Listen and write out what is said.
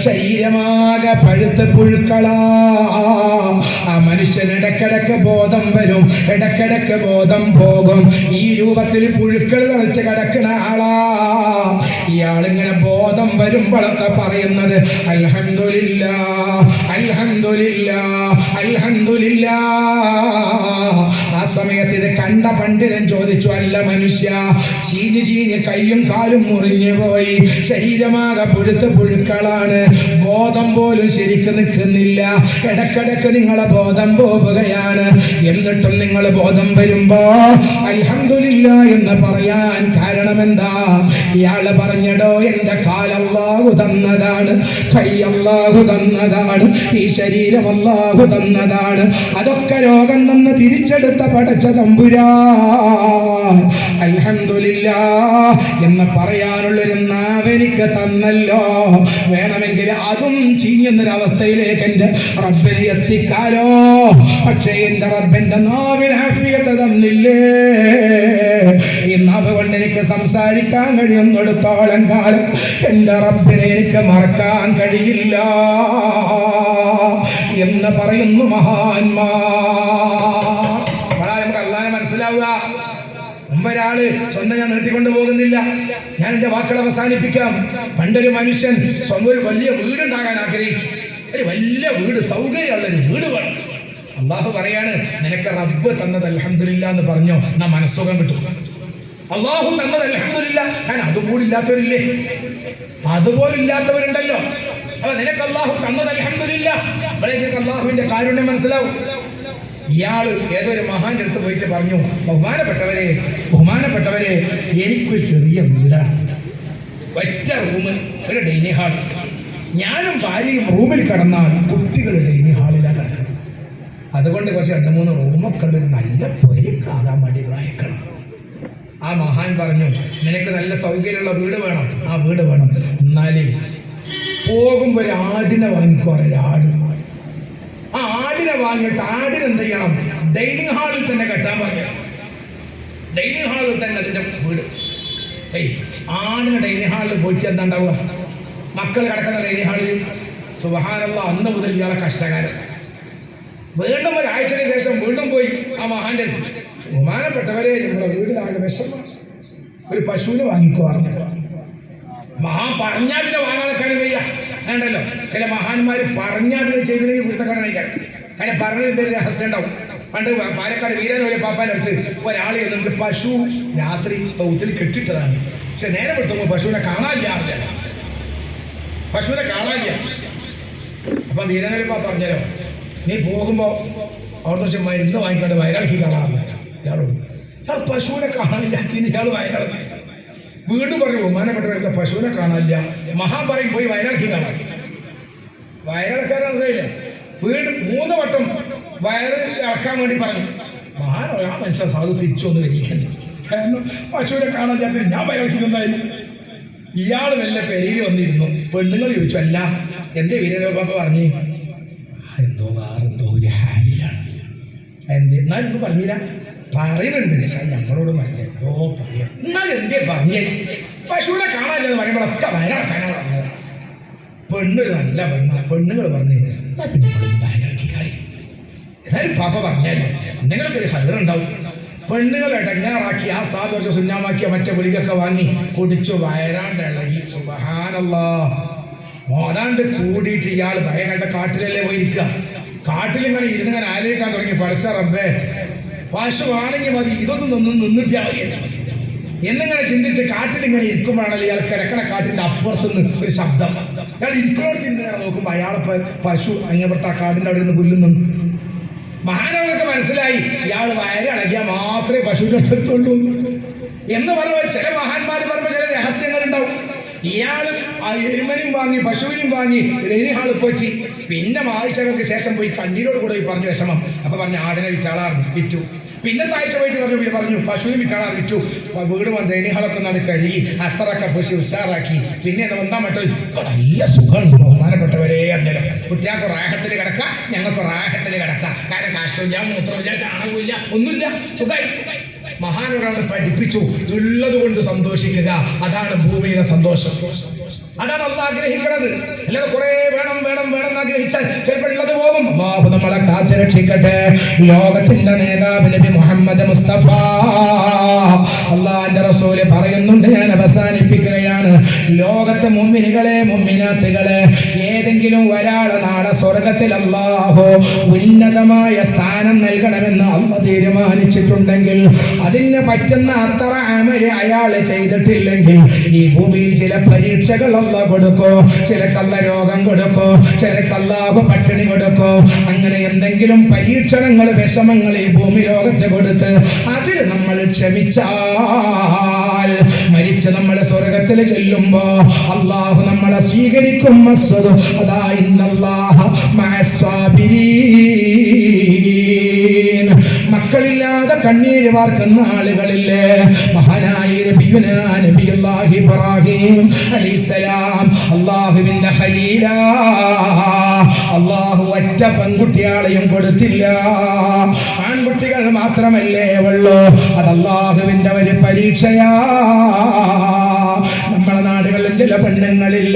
ശരീരമാകെ പഴുത്ത് പുഴുക്കളാ. ആ മനുഷ്യൻ ഇടക്കിടക്ക് ബോധം വരും, ഇടക്കിടക്ക് ബോധം പോകും. ഈ രൂപത്തിൽ പുഴുക്കൾ തളച്ച് കിടക്കുന്ന ആളാ. ഇയാളിങ്ങനെ ബോധം വരുമ്പോഴൊക്കെ പറയുന്നത് അൽഹംദുലില്ലാഹ് അൽഹംദുലില്ലാഹ് അൽഹംദുലില്ലാഹ്. ആ സമയത്ത് ഇത് കണ്ട പണ്ഡിതൻ ചോദിച്ചു, അല്ല മനുഷ്യ, ചീഞ്ഞ് ചീഞ്ഞ് കൈയും കാലും മുറിഞ്ഞു പോയി, ശരീരമാകെ പുഴുത്ത് പുഴുക്കളാണ്, ബോധം പോലും ശരിക്കും നിൽക്കുന്നില്ല, ഇടക്കിടക്ക് നിങ്ങളെ ബോധം പോവുകയാണ്, എന്നിട്ടും നിങ്ങൾ ബോധം വരുമ്പോ അൽഹംദുലില്ലാഹ് എന്ന് പറയാൻ കാരണം എന്താ? ഇയാള് പറഞ്ഞടോ, എന്റെ കാലല്ലാഹു തന്നതാണ്, കൈ അല്ലാഹു തന്നതാണ്, ഈ ശരീരം അല്ലാഹു തന്നതാണ്, അതൊക്കെ രോഗം നിന്ന് തിരിച്ചെടുത്ത പടച്ച തമ്പുരാൻ അൽഹംദുലില്ലാഹ് എന്ന് പറയാനുള്ളൊരു നാവെനിക്ക് തന്നല്ലോ. വേണമെങ്കിൽ അതും ചീഞ്ഞൊരവസ്ഥയിലേക്ക് എൻ്റെ റബ്ബിനെ എത്തിക്കാലോ. പക്ഷേ എൻ്റെ റബ്ബിൻ്റെ നാവിന് ആഫിയത്ത് തന്നില്ലേ. ഈ നാവ് കൊണ്ട് എനിക്ക് സംസാരിക്കാൻ കഴിയുന്നിടത്തോളം കാലം എൻ്റെ റബ്ബിനെ എനിക്ക് മറക്കാൻ കഴിയില്ല എന്ന് പറയുന്നു മഹാന്മാർ. നമുക്ക് അല്ലാഹനെ മനസ്സിലാവുക. മുമ്പൊരാള് സ്വന്തം ഞാൻ നീട്ടിക്കൊണ്ട് പോകുന്നില്ല, ഞാൻ എൻ്റെ വാക്കുകൾ അവസാനിപ്പിക്കാം. പണ്ടൊരു മനുഷ്യൻ സ്വന്തം ഒരു വലിയ വീടുണ്ടാകാൻ ആഗ്രഹിച്ചു. ഒരു വലിയ വീട്, സൗകര്യമുള്ളൊരു വീട് വേണം. അള്ളാഹു പറയാണ്, നിനക്ക് റബ്ബ് തന്നത് അൽഹംദുലില്ലാഹ് എന്ന് പറഞ്ഞോ, എന്നാ മനസ്സുഖം കിട്ടും. അള്ളാഹു തന്നത് അൽഹംദുലില്ലാഹ്. കാരണം അതുപോലും ഇല്ലാത്തവരില്ലേ? അതുപോലും ഇല്ലാത്തവരുണ്ടല്ലോ. അപ്പൊ നിനക്ക് അള്ളാഹു തന്നത് അൽഹംദുലില്ലാഹ്. അപ്പോഴേക്ക് അള്ളാഹുവിന്റെ കാരുണ്യം മനസ്സിലാവും. ഇയാള് ഏതൊരു മഹാന്റെ അടുത്ത് പോയിട്ട് പറഞ്ഞു, ബഹുമാനപ്പെട്ടവരെ എനിക്കൊരു ചെറിയ വീടാണ്, ഒറ്റ റൂമ്, ഒരു ഡൈനിങ് ഹാൾ. ഞാനും ഭാര്യയും റൂമിൽ കിടന്നാൽ കുട്ടികൾ ഡൈനിങ് ഹാളിലാണ് കിടക്കുന്നത്. അതുകൊണ്ട് കുറച്ച് 2-3 റൂമൊക്കെ ഉള്ളൊരു നല്ല പൊരിക്കാതാൻ വേണ്ടി വായിക്കണം. ആ മഹാൻ പറഞ്ഞു, നിനക്ക് നല്ല സൗകര്യമുള്ള വീട് വേണം, ആ വീട് വേണം. എന്നാലേ പോകുമ്പോ ഒരു ആടിനെ വാങ്ങിക്കോ. ഒരാട്, ആ ആടിനെ വാങ്ങിയിട്ട് ആടിന് എന്ത് ചെയ്യണം? ഡൈനിങ് ഹാളിൽ തന്നെ കെട്ടാൻ പറയാം. ഡൈനിങ് ഹാളിൽ തന്നെ അതിന്റെ വീട്. ആടിന് ഡൈനിങ് ഹാളിൽ പോയിട്ട് എന്താ ഉണ്ടാവുക? മക്കൾ കിടക്കുന്ന ഡൈനിങ് ഹാളിൽ. സുബ്ഹാനല്ലാഹ്, അന്ന് മുതൽ ഇയാളെ കഷ്ടകാലം. വീണ്ടും ഒരാഴ്ചയ്ക്ക് ശേഷം വീണ്ടും പോയി ആ മഹാന്റെ അടുത്ത്, ബഹുമാനപ്പെട്ടവരെ നമ്മുടെ വീടിലാകെ വിഷമം, ഒരു പശുവിനെ വാങ്ങിക്കോ. മഹാൻ പറഞ്ഞാൽ പിന്നെ വാങ്ങാതെക്കാനും വയ്യ. വേണ്ടല്ലോ, ചില മഹാന്മാർ പറഞ്ഞാൽ പിന്നെ ചെയ്തതിന് കുരുത്തക്കാരനായിക്കാൻ. അങ്ങനെ പറഞ്ഞത് എന്തെങ്കിലും രഹസ്യം ഉണ്ടാവും. പണ്ട് പാലക്കാട് വീരനൊരു പാപ്പാൻ്റെ അടുത്ത് ഒരാൾ എന്നിട്ട് പശു രാത്രി തൗത്തിൽ കെട്ടിട്ടതാണ്. പക്ഷെ നേരെ വിട്ടുമ്പോൾ പശുവിനെ കാണാനില്ല. അപ്പൊ വീരനൊരു പാപ്പ പറഞ്ഞല്ലോ, നീ പോകുമ്പോ അവിടുത്തെ മരുന്ന് വാങ്ങിക്കാണ്ട് വയറിളക്കി കാണാറില്ല. ഇയാളോട് ഇയാൾ പശുവിനെ കാണാനില്ല, ഇനി ഇയാൾ വയറിളക്കി. വീണ്ടും പറഞ്ഞു, ബഹുമാനപ്പെട്ടവരുടെ പശുവിനെ കാണാനില്ല. മഹാൻ പറയും, പോയി വയറിളക്കി കാണാൻ. വയറിളക്കാരൻ അറിയില്ല. വീണ്ടും 3 വട്ടം വയറ് ഇളക്കാൻ വേണ്ടി പറഞ്ഞു. മഹാൻ ആ മനുഷ്യൻ സാധു തിരിച്ചൊന്ന് വരിക്കണ്ടേ, കാരണം പശുവിനെ കാണാൻ ചേർത്തിന് ഞാൻ വയറിളക്കിയിട്ടുണ്ടായിരുന്നു. ഇയാൾ വല്ല പെരയിൽ വന്നിരുന്നു. പെണ്ണുങ്ങൾ ചോദിച്ചു, അല്ല എന്റെ വീരനോപാപ്പ പറഞ്ഞു, എന്തോ വേറെന്തോ ഒരു ഹാലിലാണ്. എന്നാലും ഇത് പറഞ്ഞില്ല, പറയുന്നുണ്ട്. പക്ഷെ ഞങ്ങളോട് നല്ല എന്തോ പറയാം. എന്നാലും എന്തേ പറഞ്ഞേ? പശുവിനെ കാണാനില്ലെന്ന് പറയുമ്പോഴൊക്കെ വയറിളക്കാനാണ് പറഞ്ഞത്. പെണ്ണൊരു നല്ല പെണ്ണുങ്ങൾ പറഞ്ഞു, എന്നാ പിന്നെ വയറിളക്കി കളി. എന്നാലും പാപ്പ പറഞ്ഞല്ലേ, എന്തെങ്കിലുമൊക്കെ ഒരു ഹൈറുണ്ടാവും. പെണ്ണുങ്ങൾ ഇടങ്ങാറാക്കി ആ സാധു സുന്നാമാക്കിയ മറ്റേ ഗുളികൊക്കെ വാങ്ങി കുടിച്ചു വയറാണ്ട് ഇളകി. സുബ്ഹാനല്ലാഹ്, മോതാണ്ട് കൂടിയിട്ട് ഇയാൾ ഭയങ്ങളുടെ കാട്ടിലല്ലേ പോയിരിക്കുക. കാട്ടിലിങ്ങനെ ഇരുന്നിങ്ങനെ ആലോചിക്കാൻ തുടങ്ങി, പഠിച്ച റബ്ബേ പശുവാണെങ്കിൽ മതി, ഇതൊന്നും നിന്നിട്ടാ മതി എന്നിങ്ങനെ ചിന്തിച്ച് കാട്ടിലിങ്ങനെ ഇരിക്കുമ്പോഴാണല്ലോ ഇയാൾ കിടക്കണ കാട്ടിന്റെ അപ്പുറത്തുനിന്ന് ഒരു ശബ്ദം. ഇയാൾ ഇരിക്കുന്നോട് തിരിഞ്ഞാൽ നോക്കുമ്പോൾ അയാളെ പശു അങ്ങപ്പുറത്ത് ആ കാടിന്റെ അവിടെ നിന്ന് പുല്ലുന്നുണ്ട്. മഹാനവർക്ക് മനസ്സിലായി, ഇയാൾ വയറിളകിയാൽ മാത്രമേ പശുവിന്റെ അടുത്തെത്തുള്ളൂ എന്ന് പറയുമ്പോൾ ചില മഹാന്മാർ പറയുമ്പോൾ ചില രഹസ്യങ്ങൾ ഉണ്ടാവും. ഇയാൾ ആ എരുമനും വാങ്ങി പശുവിനും വാങ്ങി ഡൈനിങ് ഹാളിൽ പോയി. പിന്നെ ആഴ്ചകൾക്ക് ശേഷം പോയി കണ്ണീരോട് കൂടെ പറഞ്ഞു വിഷമം. അപ്പൊ പറഞ്ഞു, ആടിനെ വിറ്റു. പിന്നത്തെ ആഴ്ച പോയിട്ട് പറഞ്ഞു പശുവിന് വിറ്റാളാ വിറ്റു. വീട് ഡൈനിങ് ഹാളൊക്കെ ഒന്നാണ് കഴുകി അത്രയൊക്കെ പശു ഉഷാറാക്കി. പിന്നെ വന്നാൻ പറ്റും, ഇപ്പൊ നല്ല സുഖമാണ്. ബഹുമാനപ്പെട്ടവരെ അല്ലല്ലോ, കുട്ടികൾക്ക് റാഹത്തിൽ കിടക്കാം, ഞങ്ങൾക്ക് റാഹത്തിൽ കിടക്കാം. കാരണം കാഷ്ടമില്ല, മൂത്രമില്ല, ചാണകമില്ല, ഒന്നുമില്ല, സുഖമായി. മഹാനോടാണ് പഠിപ്പിച്ചു, ഉള്ളത് കൊണ്ട് സന്തോഷിക്കുക, അതാണ് ഭൂമിയിലെ സന്തോഷം. അതാണ് അള്ളാഹ് ആഗ്രഹിക്കുന്നത്. അല്ലാതെ കുറെ വേണം വേണം വേണം എന്ന് ആഗ്രഹിച്ചാൽ ചിലപ്പോൾ ഉള്ളത് പോകും. അള്ളാഹു നമ്മളെ കാത്തുരക്ഷിക്കട്ടെ. ലോകത്തിന്റെ നേതാവ് നബി മുഹമ്മദ് മുസ്തഫ അള്ളാഹുവിന്റെ റസൂല് പറയുന്നുണ്ട്, ഞാൻ അവസാനിപ്പിക്കുകയാണ്. ലോകത്തെ മുഅ്മിനുകളെ മുഅ്മിനാത്തുകളെ, ഏതെങ്കിലും ഒരാളെ നാളെ സ്വർഗത്തിൽ അള്ളാഹു ഉന്നതമായ സ്ഥാനം നൽകണമെന്ന് അള്ളാഹ് തീരുമാനിച്ചിട്ടുണ്ടെങ്കിൽ അതിന് പറ്റുന്ന അത്ര അമല് അയാൾ ചെയ്തിട്ടില്ലെങ്കിൽ ഈ ഭൂമിയിൽ ചില പരീക്ഷകൾ അള്ളാഹ് കൊടുക്കും. ചിലക്കല്ല രോഗം കൊടുക്കും, ചിലക്കല്ലാഹു പട്ടിണി കൊടുക്കും. അങ്ങനെ എന്തെങ്കിലും പരീക്ഷണങ്ങൾ വിഷമങ്ങൾ ഈ ഭൂമി ലോകത്ത് കൊടുത്ത് അതിൽ നമ്മൾ ക്ഷമിച്ചാൽ മരിച്ച് നമ്മളെ സ്വർഗത്തിൽ ചെല്ലുമ്പോ അള്ളാഹു നമ്മളെ സ്വീകരിക്കും. അതാ ഇന്നല്ലാഹ മഅസ്സാബിരീൻ. മക്കളില്ലാതെ കണ്ണീര് വാർക്കുന്ന ആളുകളില്ലേ? മഹാനായ നബിയുല്ലാഹി ഇബ്രാഹിം അലൈഹിസ്സലാം അല്ലാഹുവിന്റെ ഖലീല, അല്ലാഹു ഒറ്റ പെൺകുട്ടിയാളെയും കൊടുത്തില്ല. ആൺകുട്ടികൾ മാത്രമല്ലേ ഉള്ളൂ. അത് അല്ലാഹുവിന്റെ ഒരു പരീക്ഷയാ. നമ്മളെ നാടുകളിൽ ചില പെണ്ണുങ്ങളില്ല